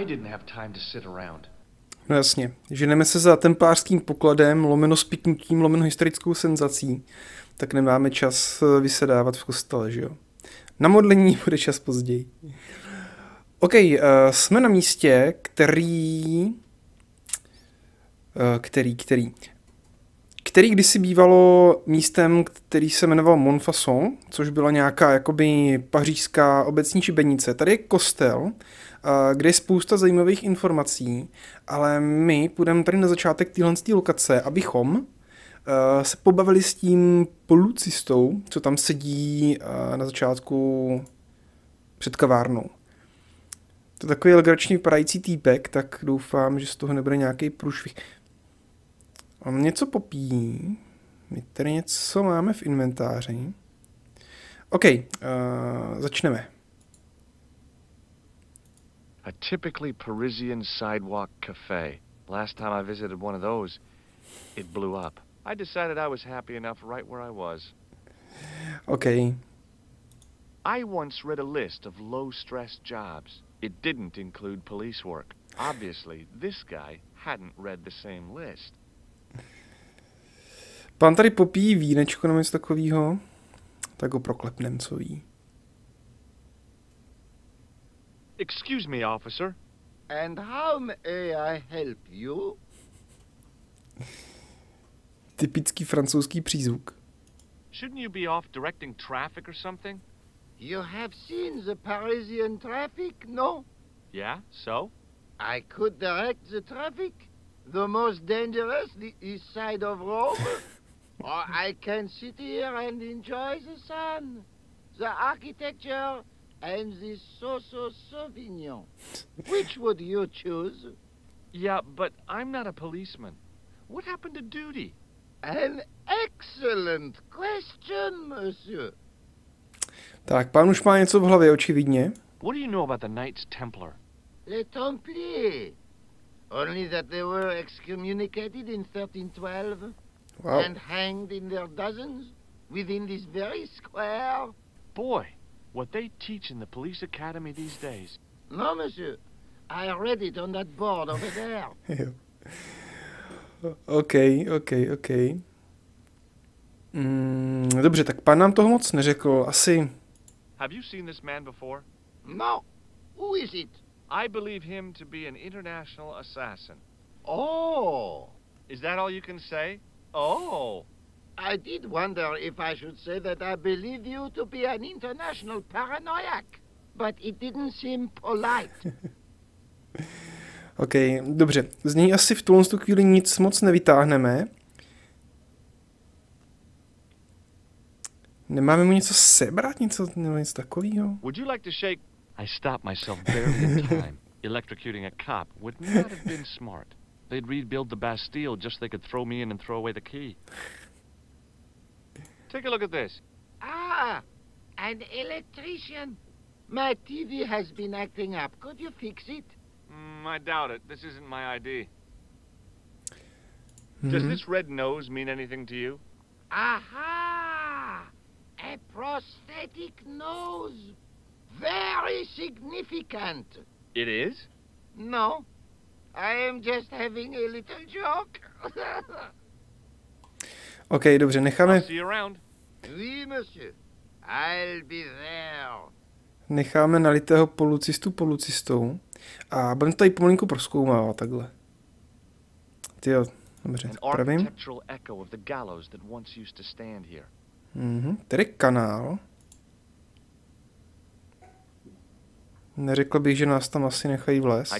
I didn't have time to sit around. No jasně, ženeme se za templářským pokladem, lomeno spiknutím, lomeno historickou senzací, tak nemáme čas vysedávat v kostele, že jo? Na modlení bude čas později. OK, jsme na místě, který kdysi bývalo místem, který se jmenoval Montfaucon, což byla nějaká jakoby pařížská obecní šibenice. Tady je kostel, kde je spousta zajímavých informací, ale my půjdeme tady na začátek téhle lokace, abychom se pobavili s tím policistou, co tam sedí na začátku před kavárnou. To je takový legračně vypadající týpek, tak doufám, že z toho nebude nějaký průšvih. On něco popíjí. My tady něco máme v inventáři. OK, začneme. A typically Parisian sidewalk cafe. Last time I visited one of those, it blew up. I decided I was happy enough right where I was. OK. I once read a list of low-stress jobs. It didn't include police work. Obviously, this guy hadn't read the same list. Pán tady popíjí vínečko nebo něco takového. Tak ho proklepnem, co ví. Excuse me, officer. And how may I help you? Typický francouzský přízvuk. Shouldn't you be off directing traffic or something? You have seen the Parisian traffic, no? Yeah, so? I could direct the traffic. The most dangerous, the east side of Rome. Or I can sit here and enjoy the sun, the architecture, and the so-so Sauvignon. Which would you choose? Yeah, but I'm not a policeman. What happened to duty? An excellent question, monsieur. Tak, pán už má něco v hlavě, očividně. What do you know about the Knights Templar? Les Templiers. Only that they were excommunicated in 1312 Wow. and hanged in their dozens within this very square. Boy, what they teach in the police academy these days. No, monsieur. I read it on that board over there. Jo. OK. Dobře, tak pán nám toho moc neřekl. Asi... Have you seen this man before? No. Who is it? I believe him to be an international assassin. Oh. Is that all you can say? Oh. I did wonder if I should say that I believe you to be an international paranoiac, but it didn't seem polite. OK, dobře. Z něj asi v tuhle chvíli nic moc nevytáhneme. Nemáme mu něco sebrat, něco takového? Would you like to shake? I stopped myself barely in time. Electrocuting a cop would not have been smart. They'd rebuild the Bastille just so they could throw me in and throw away the key. Take a look at this. Ah, an electrician. My TV has been acting up. Could you fix it? I doubt it. This isn't my ID. Does this red nose mean anything to you? Aha! A prosthetic nose. Very significant. It is? No, I am just having a little joke. OK, dobře, necháme... I'll see you around. Oui, monsieur. I'll be there. Necháme nalitého policistou a budeme tady pomalinku prozkoumávat takhle. Tyjo, dobře, pravím. Tady kanál. Neřekl bych, že nás tam asi nechají vlézt.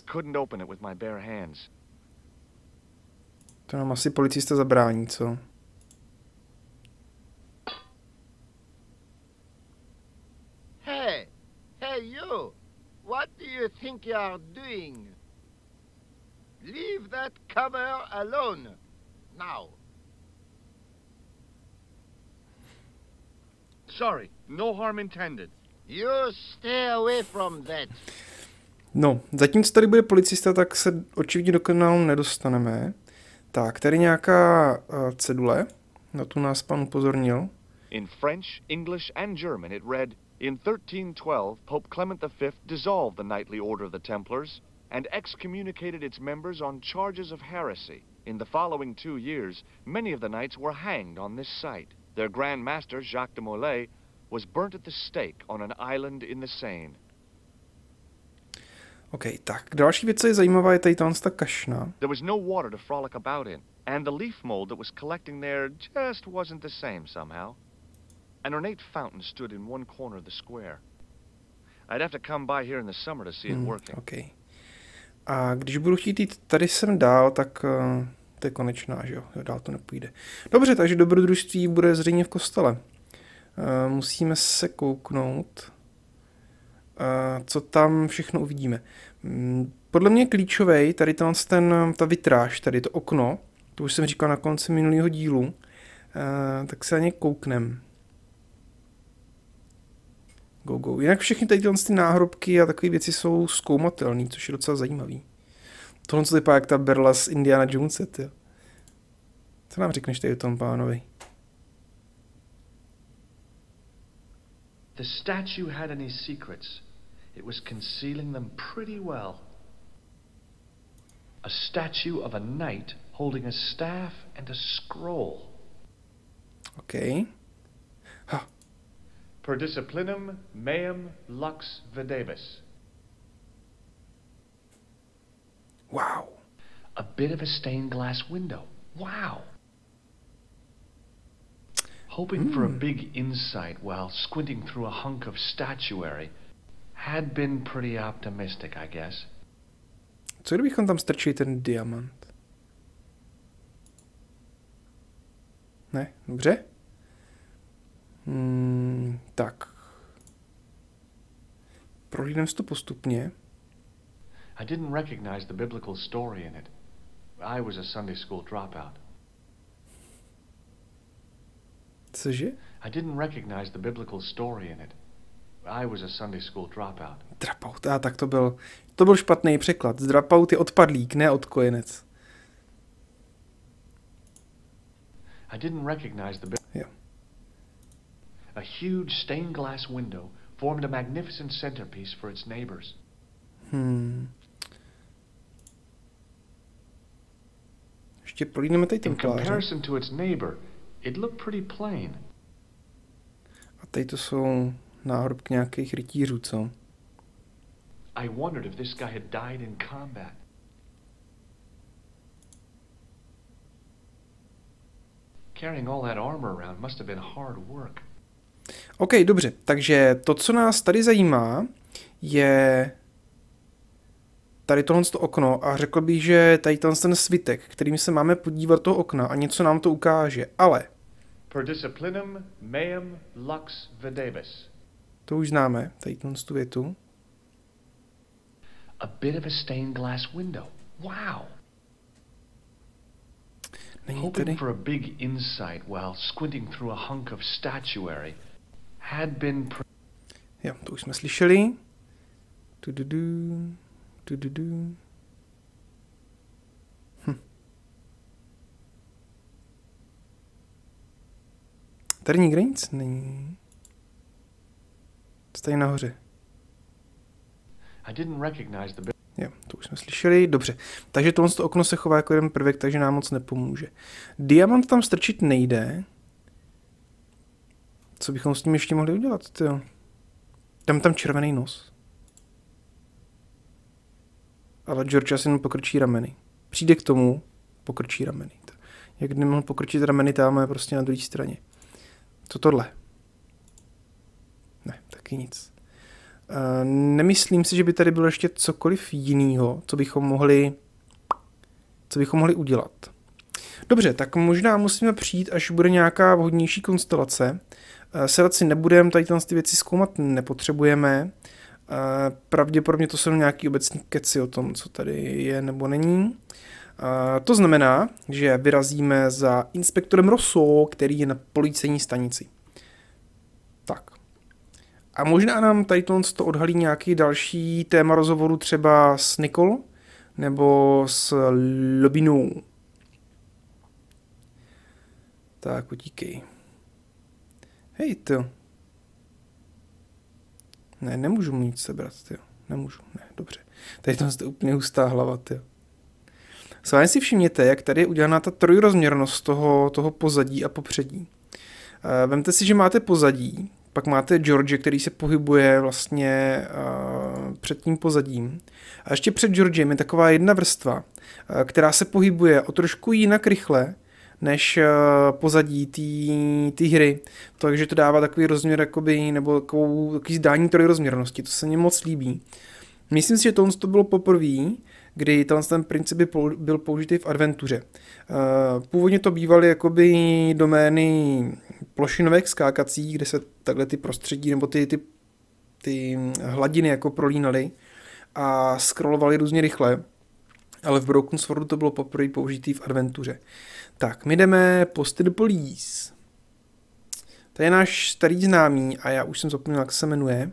To nám asi policista zabrání, co? Hey you! What do you think you are doing? Leave that cover alone. Now. Sorry, no harm intended. You stay away from that. No, zatímco tady bude policista, tak se očividně do kanálu nedostaneme. Tak, tady nějaká cedule. Na tu nás pan upozornil. In French, English and German it read: In 1312, Pope Clement V dissolved the knightly order of the Templars and excommunicated its members on charges of heresy. In the following 2 years, many of the knights were hanged on this site. Their Grand Master, Jacques de Molay, was burnt at the stake on an island in the Seine. OK, tak další věc, co je zajímavá, je tady ta kašna. There was no water to frolic about in, and the leaf mold that was collecting there just wasn't the same somehow. An ornate fountain stood in one corner of the square. I'd have to come by here in the summer to see it working. OK. A když budu chtít jít tady sem dál, tak to je konečná, že jo? Dál to nepůjde. Dobře, takže dobrodružství bude zřejmě v kostele. Musíme se kouknout, co tam všechno uvidíme. Podle mě klíčovej tady ta vitráž, tady to okno, to už jsem říkal na konci minulého dílu, tak se na ně kouknem. Go. Jinak všechny tady ty náhrobky a takové věci jsou zkoumatelné, což je docela zajímavý. Tohle co vypadá jak ta berla z Indiana Jonese, jo. Co nám řekneš tady o tom pánovi? The statue had any secrets. It was concealing them pretty well. A statue of a knight holding a staff and a scroll. OK. Per disciplinum meum lux videbis. Wow. A bit of a stained glass window. Wow. Hoping for a big insight while squinting through a hunk of statuary had been pretty optimistic, I guess. Co kdybychom tam strčili ten diamant? Ne, dobře. Tak. Prohlídneme si to postupně. I didn't recognize the biblical story in it. I was a Sunday school dropout. Cože? I didn't recognize the biblical story in it. I was a Sunday school dropout. Dropout, tak to byl špatný překlad. Dropout je odpadlík, ne odkojenec. I didn't recognize the Jo. A huge stained glass window formed a magnificent centerpiece for its neighbors. Ještě prohlídneme tady In Templáře. comparison to its neighbor, it looked pretty plain. A tady to jsou náhrobky nějakých rytířů, co? I wondered if this guy had died in combat. Carrying all that armor around must have been hard work. OK, dobře, takže to, co nás tady zajímá, je tady tohle okno a řekl bych, že tady ten svitek, kterým se máme podívat toho okna a něco nám to ukáže, ale Per disciplinum meum lux videbis. to už známe, tady tu větu. A bit of a stained glass window. Wow. Není Hoping tady. for a big insight while squinting through a hunk of statuary had been Jo, to už jsme slyšeli. Tady nikde nic není. Tady nahoře. I didn't recognize the Jo, to už jsme slyšeli. Dobře. Takže tohle okno se chová jako jeden prvek, takže nám moc nepomůže. Diamant tam strčit nejde. Co bychom s tím ještě mohli udělat, tyjo? Tam červený nos. Ale George asi jenom pokrčí rameny. Přijde k tomu, pokrčí rameny. Jak nemohl pokrčit rameny, tam je prostě na druhé straně. Co tohle? Ne, taky nic. Nemyslím si, že by tady bylo ještě cokoliv jiného, co bychom mohli udělat. Dobře, tak možná musíme přijít, až bude nějaká vhodnější konstelace. Sedat si nebudeme, tady ty věci zkoumat nepotřebujeme. Pravděpodobně to jsou nějaký obecní keci o tom, co tady je nebo není. To znamená, že vyrazíme za inspektorem Rosso, který je na policejní stanici. Tak. A možná nám tady to odhalí nějaký další téma rozhovoru třeba s Nicole nebo s Lobinou. Tak, utíkej. Hej, to. Ne, nemůžu mu nic sebrat, tyjo. Nemůžu, ne, dobře. Tady to je úplně hustá hlava, tyjo. Schválně si všimněte, jak tady je udělaná ta trojrozměrnost toho pozadí a popředí. Vemte si, že máte pozadí, pak máte George, který se pohybuje vlastně před tím pozadím. A ještě před Georgem je taková jedna vrstva, která se pohybuje o trošku jinak rychle, než pozadí té hry. Takže to dává takový rozměr, jakoby, nebo takový zdání trojrozměrnosti. To se mně moc líbí. Myslím si, že to bylo poprvé, kdy ten princip byl použitý v adventuře. Původně to bývaly jakoby domény plošinovek skákací, kde se takhle ty prostředí nebo ty hladiny jako prolínaly a scrollovaly různě rychle, ale v Broken Swordu to bylo poprvé použitý v adventuře. Tak, my jdeme Posty the Police. To je náš starý známý a já už jsem zapomněl, jak se jmenuje.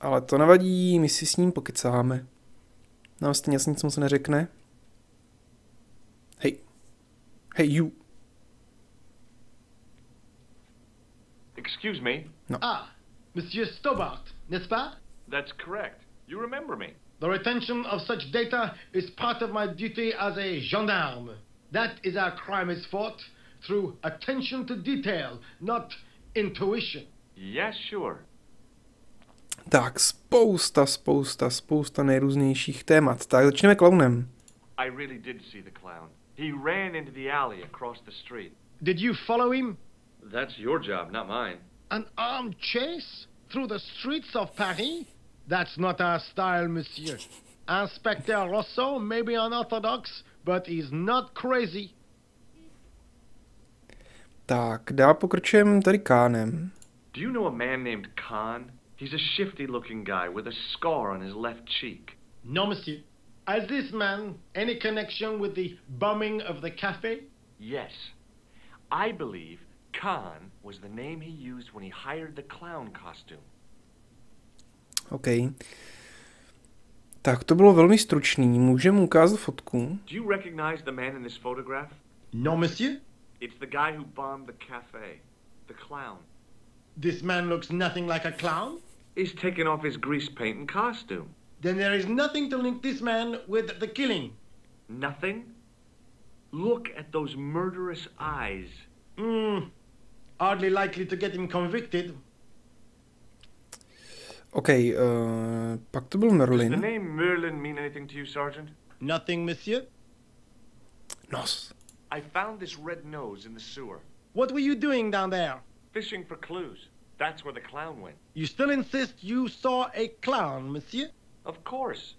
Ale to nevadí, my si s ním pokecáme. Nám stejně nic moc neřekne. Hej. Hey, you. Excuse me? No. Ah, Monsieur Stobart, n'est-ce pas? That's correct. You remember me. The retention of such data is part of my duty as a gendarme. That is how crime is fought, through attention to detail, not intuition. Yes, sure. Tak, spousta nejrůznějších témat. Tak, začneme klaunem. I really did see the clown. He ran into the alley across the street. Did you follow him? That's your job, not mine. An armed chase through the streets of Paris? That's not our style, monsieur. Inspector Rousseau may be unorthodox, but he's not crazy. Tak, dál pokračujeme tady Kánem. Do you know a man named Khan? He's a shifty-looking guy with a scar on his left cheek. No, monsieur. Has this man any connection with the bombing of the cafe? Yes. I believe Khan was the name he used when he hired the clown costume. OK. Tak to bylo velmi stručný. Můžeme ukázat fotku. Do you recognize the man in this photograph? No, monsieur. It's the guy who bombed the cafe. The clown. This man looks nothing like a clown. He's taken off his grease paint and costume. Then there is nothing to link this man with the killing. Nothing? Look at those murderous eyes. Hardly likely to get him convicted. OK, pak to byl Does Merlin. the name Merlin mean anything to you, Sergeant? Nothing, monsieur. Nos. I found this red nose in the sewer. What were you doing down there? Fishing for clues. That's where the clown went. You still insist you saw a clown, monsieur? Of course.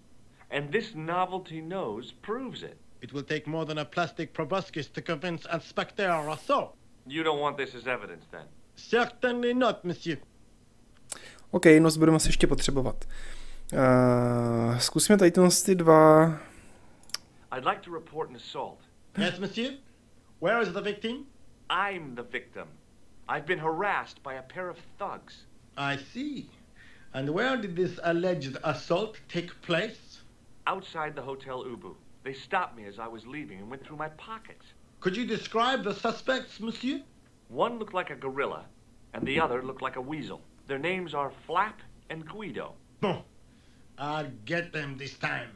And this novelty nose proves it. It will take more than a plastic proboscis to convince Inspector Rousseau. You don't want this as evidence, then? Certainly not, monsieur. OK, nos budeme si ještě potřebovat. Zkusíme tady ty dva. I'd like to report an assault. Yes, monsieur? Where is the victim? I'm the victim. I've been harassed by a pair of thugs. I see. And where did this alleged assault take place? Outside the Hotel Ubu. They stopped me as I was leaving and went through my pockets. Could you describe the suspects, monsieur? One looked like a gorilla, and the other looked like a weasel. Their names are Flap and Guido. Bon. I'll get them this time.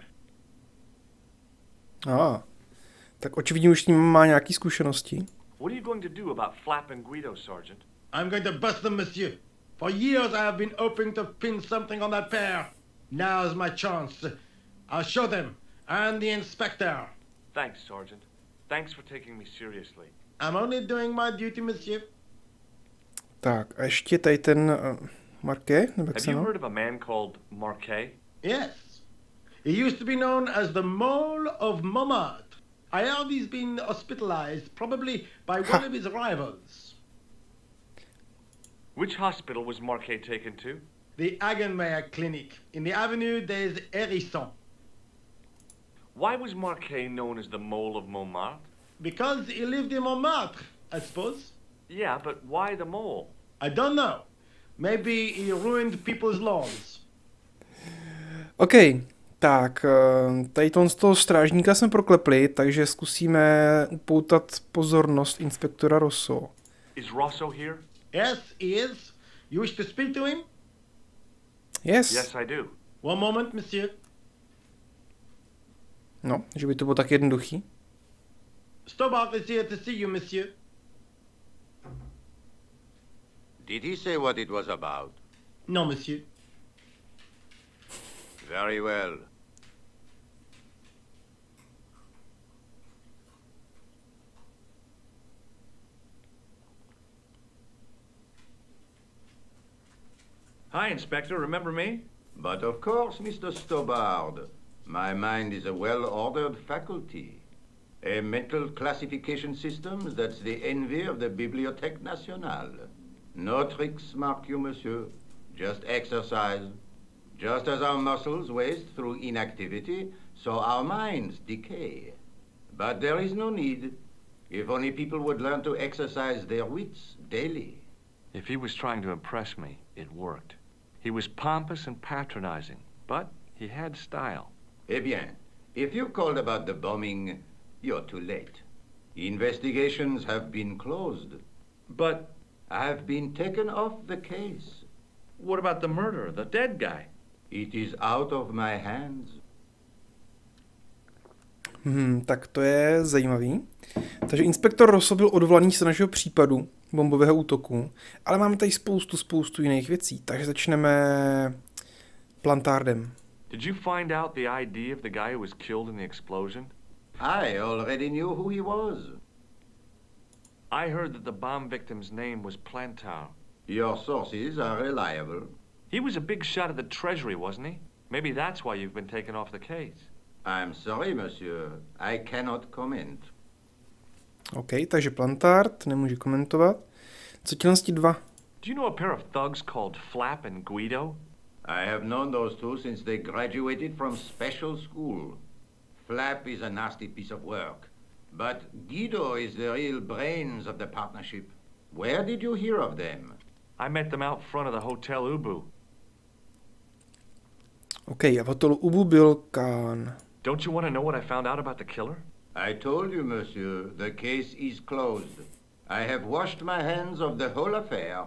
Tak očividně už s ním má nějaký zkušenosti. What are you going to do about Flap and Guido, Sergeant? I'm going to bust them, monsieur. For years I have been hoping to pin something on that pair. Now's my chance. I'll show them. And the inspector. Thanks, Sergeant. Thanks for taking me seriously. I'm only doing my duty, monsieur. Tak a ještě tady ten Marquet, nebo jak Have se you jmenuje? heard of a man called Marquet? Yes. He used to be known as the Mole of Montmartre. I heard he's been hospitalized, probably by one of his rivals. Which hospital was Marquet taken to? The Hagenmeyer Clinic. In the Avenue des Hérissons. Why was Marquet known as the Mole of Montmartre? Because he lived in Montmartre, I suppose. Yeah, but why the mole? I don't know. Maybe he ruined people's lawns. OK, tak tady z toho strážníka jsme proklepli, takže zkusíme upoutat pozornost inspektora Yes. Yes, I do. One moment, monsieur. No, že by to bylo tak jednoduchý. Stobart is here to see you, monsieur. Did he say what it was about? No, monsieur. Very well. Hi, Inspector. Remember me? But of course, Mr. Stobart. My mind is a well-ordered faculty. A mental classification system that's the envy of the Bibliothèque Nationale. No tricks, mark you, monsieur. Just exercise. Just as our muscles waste through inactivity, so our minds decay. But there is no need. If only people would learn to exercise their wits daily. If he was trying to impress me, it worked. He was pompous and patronizing, but he had style. Eh bien, if you called about the bombing, you're too late. Investigations have been closed. But I've been taken off the case. what about the murderer, the dead guy? It is out of my hands. Tak to je zajímavý. Takže inspektor Rosso byl odvolaný z našeho případu bombového útoku, ale máme tady spoustu jiných věcí, takže začneme Plantardem. Did you find out the ID of the guy who was killed in the explosion? I already knew who he was. I heard that the bomb victim's name was Plantar. Your sources are reliable. He was a big shot at the Treasury, wasn't he? Maybe that's why you've been taken off the case. I'm sorry, monsieur. I cannot comment. OK, takže Plantard nemůže komentovat. Co ti dva? Do you know a pair of thugs called Flap and Guido? I have known those two since they graduated from special school. Flap is a nasty piece of work, but Guido is the real brains of the partnership. Where did you hear of them? I met them out front of the Hotel Ubu. OK, a v hotelu Ubu byl Khan. Don't you want to know what I found out about the killer? I told you, monsieur, the case is closed. I have washed my hands of the whole affair.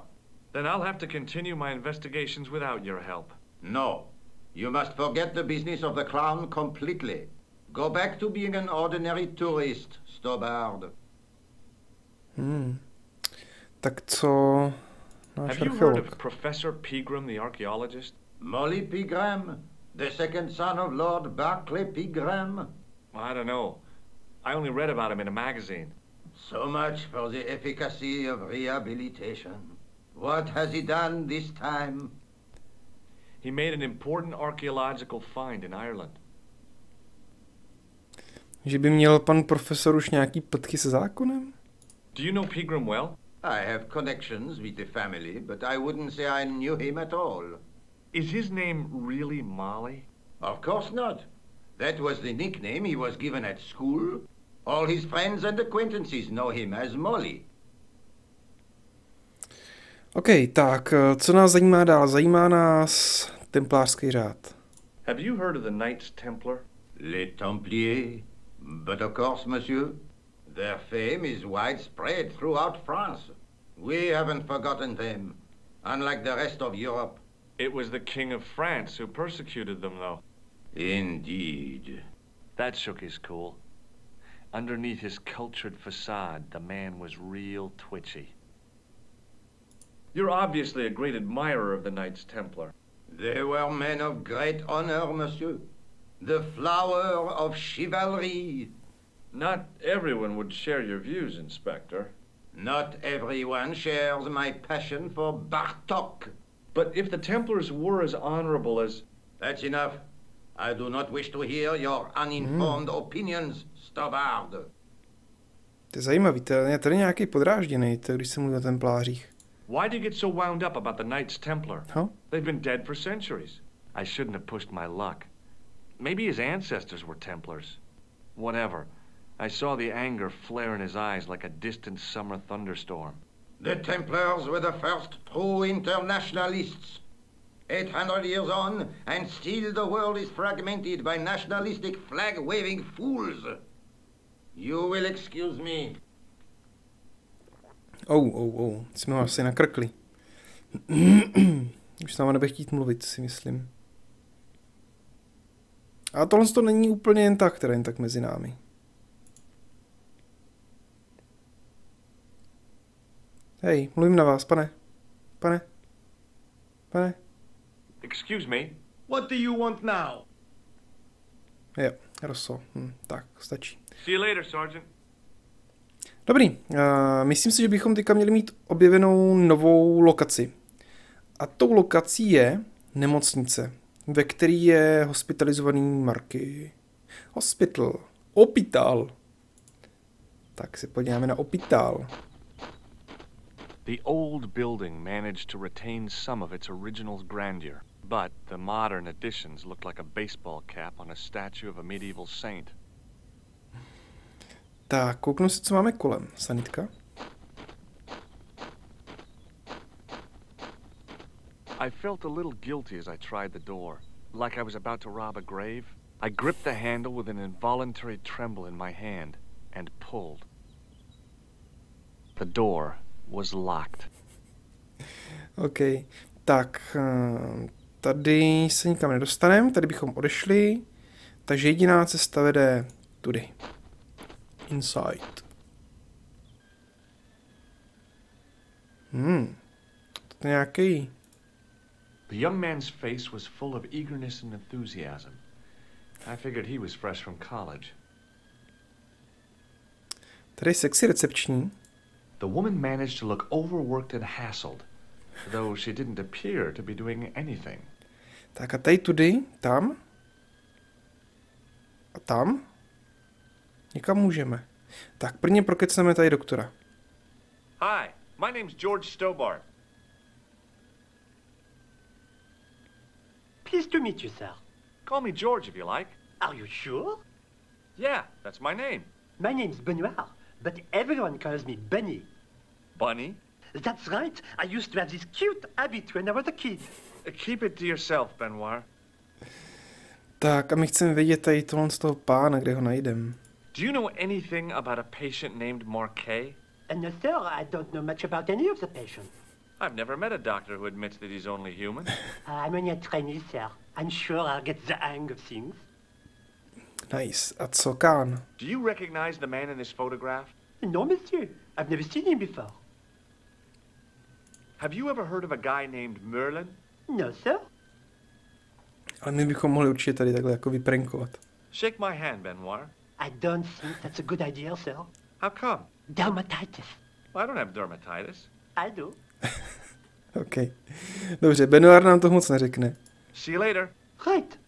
Then I'll have to continue my investigations without your help. No, you must forget the business of the crown completely. Go back to being an ordinary tourist, Stobart. Tak co náš Have you heard archeolog? of Professor Pegram, the archaeologist? Molly Pegram, the second son of Lord Barclay Pegram. I don't know. I only read about him in a magazine. So much for the efficacy of rehabilitation. What has he done this time? He made an important archaeological find in Ireland. Že by měl pan profesor už nějaký ptky se zákonem? Do you know Pegram well? I have connections with the family, but I wouldn't say I knew him at all. Is his name really Molly? Of course not. That was the nickname he was given at school. All his friends and acquaintances know him as Molly. OK, tak co nás zajímá dál? Zajímá nás templářský řád. Have you heard of the Knights Templar? Les Templiers. But of course, monsieur, their fame is widespread throughout France. We haven't forgotten them, unlike the rest of Europe. It was the King of France who persecuted them, though. Indeed. That shook his cool. Underneath his cultured facade, the man was real twitchy. You're obviously a great admirer of the Knights Templar. They were men of great honor, monsieur. The flower of chivalry. Not everyone would share your views, Inspector. Not everyone shares my passion for Bartok. But if the Templars were as honorable as... That's enough. I do not wish to hear your uninformed opinions, Stobart. To je zajímavý, to je tady nějaký podrážděný, to, když se mluví o templářích. Why do you get so wound up about the Knights Templar? Huh? They've been dead for centuries. I shouldn't have pushed my luck. Maybe his ancestors were Templars. Whatever. I saw the anger flare in his eyes like a distant summer thunderstorm. The Templars were the first true internationalists. 800 years on, and still the world is fragmented by nationalistic flag-waving fools. You will excuse me. Jsme ho asi nakrkli. Už s náma nebude chtít mluvit, si myslím. A tohle to není úplně jen tak mezi námi. Hej, mluvím na vás, pane. Pane. Excuse me? What do you want now? Jo, Rosso. Tak, stačí. See you later, Sergeant. Dobrý, myslím si, že bychom teďka měli mít objevenou novou lokaci. A tou lokací je nemocnice, ve který je hospitalizovaný Marky. Opitál. Tak se podíváme na opitál. The old building managed to retain some of its original grandeur, but the modern additions looked like a baseball cap on a statue of a medieval saint. Tak, kouknu si, co máme kolem. Sanitka. I felt a little guilty as I tried the door, like I was about to rob a grave. I gripped the handle with an involuntary tremble in my hand and pulled. The door was locked. OK, tak tady se nikam nedostaneme, tady bychom odešli, takže jediná cesta vede tudy. Inside. To je nějaký. The young man's face was full of eagerness and enthusiasm. I figured he was fresh from college. Tady je sexy recepční. The woman managed to look overworked and hassled, though she didn't appear to be doing anything. Tak a tady tudy, tam. A tam. Někam můžeme. Tak prvně prokecneme tady doktora. Hi, my name's George Stobart. Pleased to meet you, sir. Call me George if you like. Are you sure? Yeah, that's my name. My name's Benoit, but everyone calls me Bunny. Bunny? That's right. I used to have this cute habit when I was a kid. Keep it to yourself, Benoit. Tak a my chceme vědět tady tohle z toho pána, kde ho najdem. Do you know anything about a patient named Marquet? No, sir, I don't know much about any of the patients. I've never met a doctor who admits that he's only human. I'm only a trainee, sir. I'm sure I'll get the hang of things. Nice. A co Kán? Do you recognize the man in this photograph? No, monsieur. I've never seen him before. Have you ever heard of a guy named Merlin? No, sir. Ale my bychom mohli určitě tady takhle jako vyprankovat. Shake my hand, Benoit. I don't think that's a good idea, sir. How come? Dermatitis. Well, I don't have dermatitis. I do. OK. Dobře, Benoit nám to moc neřekne. See you later. Right.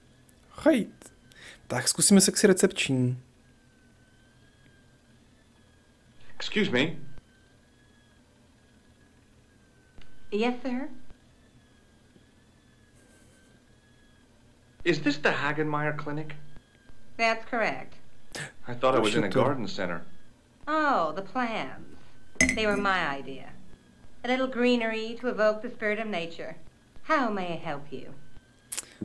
Hejt. Tak zkusíme sexy recepční. Excuse me. Yes, sir? Is this the Hagenmeyer Clinic? That's correct. I thought it was in a Sure. garden center. Oh, the plans. They were my idea. A little greenery to evoke the spirit of nature. How may I help you?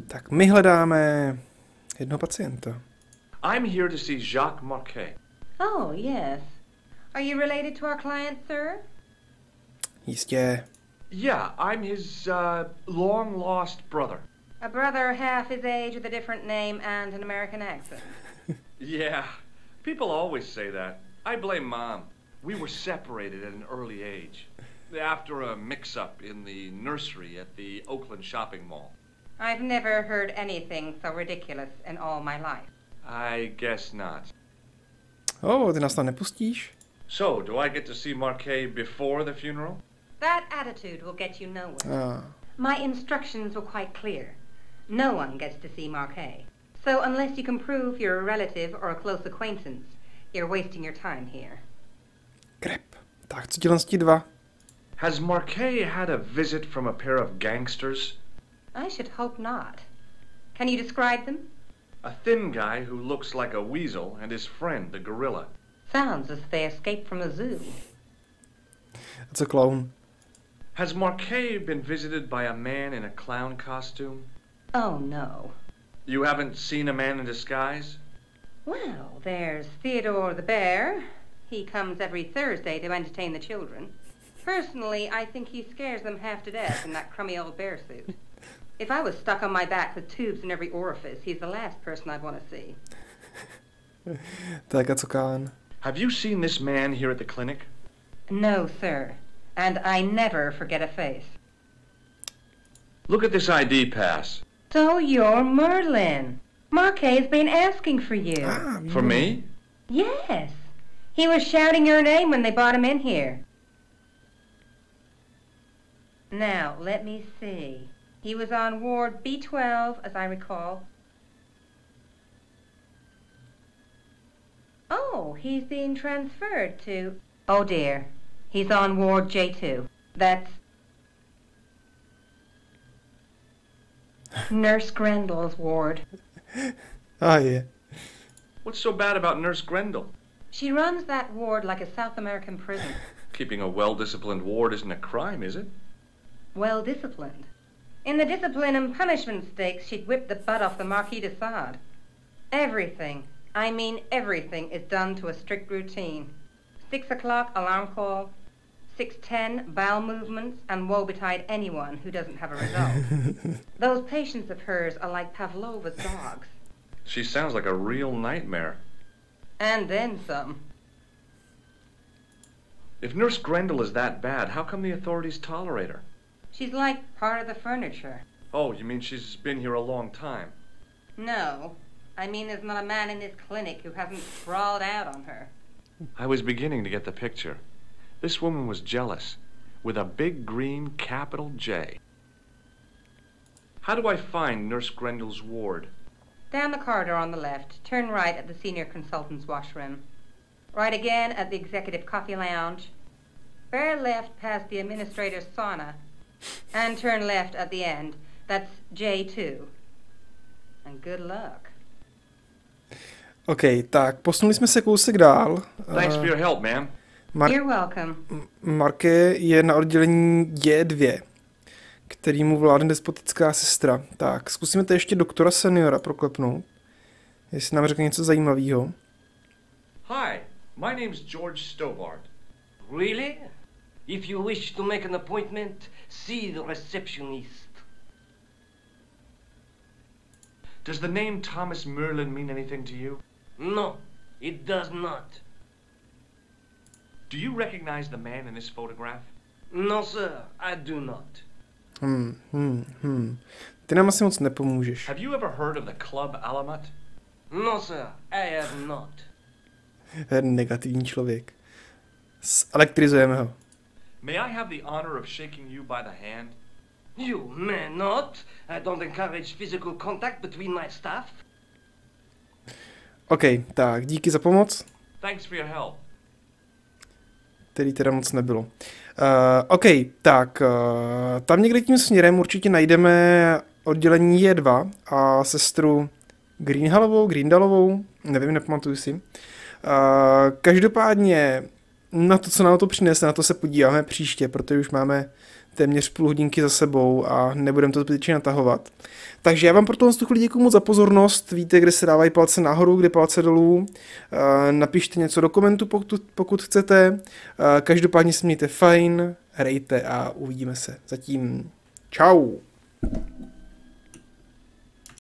Tak my hledáme jednoho pacienta. I'm here to see Jacques Marquet. Oh, yes. Are you related to our client, sir? Jistě. Yeah, I'm his long-lost brother. A brother half his age with a different name and an American accent. Yeah, people always say that. I blame Mom. We were separated at an early age, after a mix-up in the nursery at the Oakland shopping mall. I've never heard anything so ridiculous in all my life. I guess not. Ty nás tam nepustíš? So, do I get to see Marquet before the funeral? That attitude will get you nowhere. Ah. My instructions were quite clear. No one gets to see Marquet. So unless you can prove you're a relative or a close acquaintance, you're wasting your time here. Krep. Tak, co dělám s ti dva? Has Marquet had a visit from a pair of gangsters? I should hope not. Can you describe them? A thin guy who looks like a weasel and his friend, the gorilla. Sounds as if they escaped from a zoo. A co klaun? Has Marquet been visited by a man in a clown costume? Oh, no. You haven't seen a man in disguise? Well, there's Theodore the bear. He comes every Thursday to entertain the children. Personally, I think he scares them half to death in that crummy old bear suit. If I was stuck on my back with tubes in every orifice, he's the last person I'd want to see. Tak a co Kán? Have you seen this man here at the clinic? No, sir. And I never forget a face. Look at this ID pass. So you're Merlin. Marquet's been asking for you. For me? Yes. He was shouting your name when they brought him in here. Now, let me see. He was on ward B12, as I recall. Oh, he's being transferred to... Oh, dear. He's on ward J2. That's... Nurse Grendel's ward. Je. What's so bad about Nurse Grendel? She runs that ward like a South American prison. Keeping a well-disciplined ward isn't a crime, is it? Well-disciplined. In the discipline and punishment stakes, she'd whip the butt off the Marquis de Sade. Everything, I mean everything, is done to a strict routine. 6 o'clock alarm call, 6:10 bowel movements, and woe betide anyone who doesn't have a result. Those patients of hers are like Pavlova's dogs. She sounds like a real nightmare. And then some. If Nurse Grendel is that bad, how come the authorities tolerate her? She's like part of the furniture. Oh, you mean she's been here a long time? No, I mean there's not a man in this clinic who hasn't sprawled out on her. I was beginning to get the picture. This woman was jealous, with a big green capital J. How do I find Nurse Grendel's ward? Down the corridor on the left, turn right at the senior consultant's washroom. Right again at the executive coffee lounge. Bear left past the administrator's sauna. And turn left at the end. That's J2. And good luck. OK, tak posunuli jsme se kousek dál. Thanks for your help, ma'am. You're welcome. Marquet je na oddělení J2, který mu vládne despotická sestra. Tak, zkusíme to ještě doktora seniora proklepnout, jestli nám řekne něco zajímavého. Hi, my name's George Stobart. Really? If you wish to make an appointment, see the receptionist. Does the name Thomas Merlin mean anything to you? No, it does not. Do you recognize the man in this photograph? No, sir, I do not. Ty nám asi moc nepomůžeš. Have you ever heard of the Club Alamat? No, sir, I have not. Negativní člověk. Elektrizujeme ho. May I have the honor of shaking you by the hand? You may not. I don't encourage physical contact between my staff. OK, tak, díky za pomoc. Thanks for your help. Který teda moc nebylo. OK, tak, tam někde tím směrem určitě najdeme oddělení J2 a sestru Greendalovou, nevím, nepamatuju si. Každopádně na to, co nám to přinese, na to se podíváme příště, protože už máme téměř půl hodinky za sebou a nebudeme to zbytečně natahovat. Takže já vám pro tohle chvíli děkuji moc za pozornost. Víte, kde se dávají palce nahoru, kde palce dolů. Napište něco do komentu, pokud chcete. Každopádně se mějte fajn, hrajte a uvidíme se. Zatím čau.